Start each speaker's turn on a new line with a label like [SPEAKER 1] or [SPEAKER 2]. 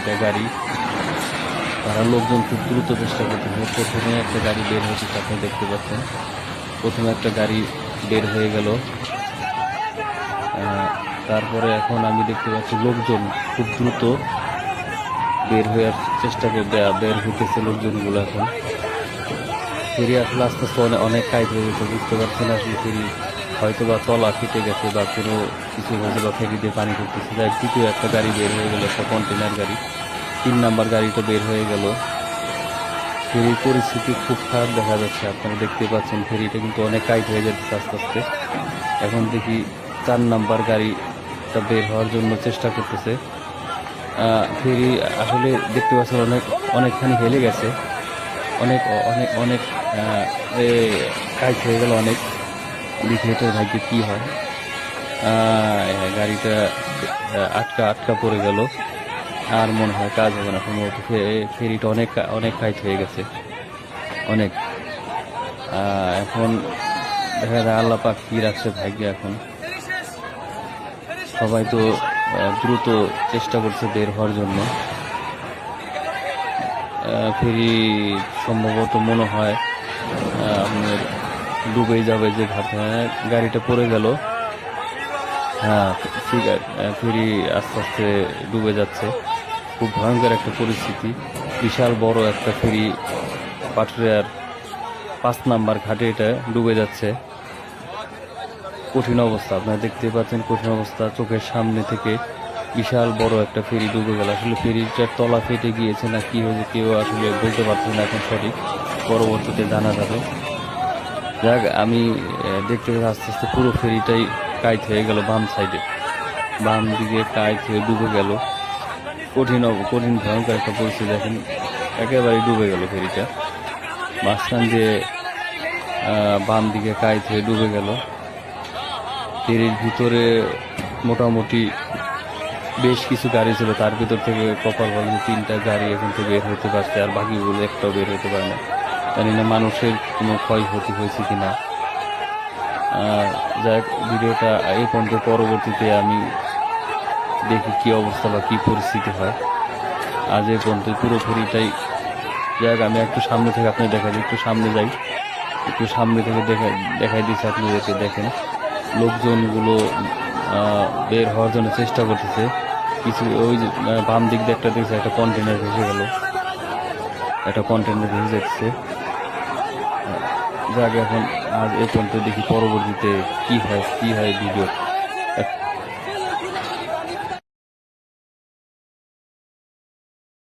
[SPEAKER 1] দুইটা গাড়ি, তারা লোকজন খুব দ্রুত চেষ্টা করতেছে। প্রথমে একটা গাড়ি বের হয়েছে, আপনি দেখতে পাচ্ছেন। প্রথমে একটা গাড়ি বের হয়ে গেল, তারপরে এখন আমি দেখতে পাচ্ছি লোকজন খুব দ্রুত বের হওয়ার চেষ্টা করবে, বের হইতেছে লোকজনগুলো। এখন ফেরি আসলে আস্তে আস্তে অনেক টাইট হয়ে গেছে, বুঝতে পারছি না আসলে ফেরি হয়তো বা তলা কেটে গেছে বা কোনো কিছু হয়েছে বা ফেরি দিয়ে পানি করতেছে। যাই দ্বিতীয় একটা গাড়ি বের হয়ে গেল, একটা কন্টেনার গাড়ি। 3 নাম্বার গাড়িটা বের হয়ে গেল। ফেরির পরিস্থিতি খুব খারাপ দেখা যাচ্ছে, আপনারা দেখতে পাচ্ছেন ফেরিটা কিন্তু অনেক টাইট হয়ে যাচ্ছে আস্তে আস্তে। এখন দেখি 4 নাম্বার গাড়িটা বের হওয়ার জন্য চেষ্টা করতেছে। ফেরি আসলে দেখতে পাচ্ছেন অনেকখানি হেলে গেছে, অনেক অনেক অনেক টাইট হয়ে গেল অনেক। দেখি এটার ভাগ্যে কী হয়। গাড়িটা আটকা পড়ে গেল, আর মনে হয় কাজ হবে না সম্ভবত। ফেরিটা অনেক অনেক টাইট হয়ে গেছে অনেক। এখন দেখা যায় আল্লাহ পাক কী রাখছে ভাগ্যে। এখন সবাই তো দ্রুত চেষ্টা করছে বের হওয়ার জন্য। ফেরি সম্ভবত মনে হয় আপনার ডুবেই যাবে যে ঘাটে। গাড়িটা পড়ে গেল। হ্যাঁ, ঠিক আছে, ফেরি আস্তে আস্তে ডুবে যাচ্ছে। খুব ভয়ঙ্কর একটা পরিস্থিতি। বিশাল বড় একটা ফেরি পাটুরিয়ার 5 নাম্বার ঘাটে এটা ডুবে যাচ্ছে। কঠিন অবস্থা, আপনারা দেখতে পাচ্ছেন কঠিন অবস্থা। চোখের সামনে থেকে বিশাল বড় একটা ফেরি ডুবে গেল। আসলে ফেরিটার তলা ফেটে গিয়েছে না কি হয়েছে কেউ আসলে বলতে পারছে না এখন সঠিক, পরবর্তীতে জানা যাবে। যাক, আমি দেখতে পাচ্ছি আস্তে আস্তে পুরো ফেরিটাই কাইট হয়ে গেল। বাম দিকে কাইট হয়ে ডুবে গেল। কঠিন ভয়ঙ্কর একটা পরিস্থিতি। দেখেন একেবারে ডুবে গেল ফেরিটা, মাঝখান দিয়ে বাম দিকে কাইট হয়ে ডুবে গেল। ফেরির ভিতরে মোটামুটি বেশ কিছু গাড়ি ছিল, তার ভিতর থেকে কপাল ভালো 3টা গাড়ি এখন থেকে বের হতে পারছে, আর বাকিগুলো একটাও বের হতে পারে না। জানি না মানুষের কোনো ক্ষয়ক্ষতি হয়েছে কিনা। যাক, ভিডিওটা এই পর্যন্ত, পরবর্তীতে আমি দেখি কি অবস্থা বা কি পরিস্থিতি হয়। আজ এই পর্যন্ত পুরো ফেরিটাই। যাক, আমি একটু সামনে থেকে আপনি দেখা দিই, একটু সামনে যাই, একটু সামনে থেকে দেখাই দিচ্ছি আপনাদেরকে। দেখেন লোকজনগুলো বের হওয়ার জন্য চেষ্টা করতেছে। কিছু ওই যে বাম দিক দিয়ে একটা দেখছে একটা কন্টেনার ভেসে গেল, একটা কন্টেনার ভেসে যাচ্ছে। যাক, এখন আজ এই পর্যন্ত, দেখি পরবর্তীতে কি হয় ভিডিও।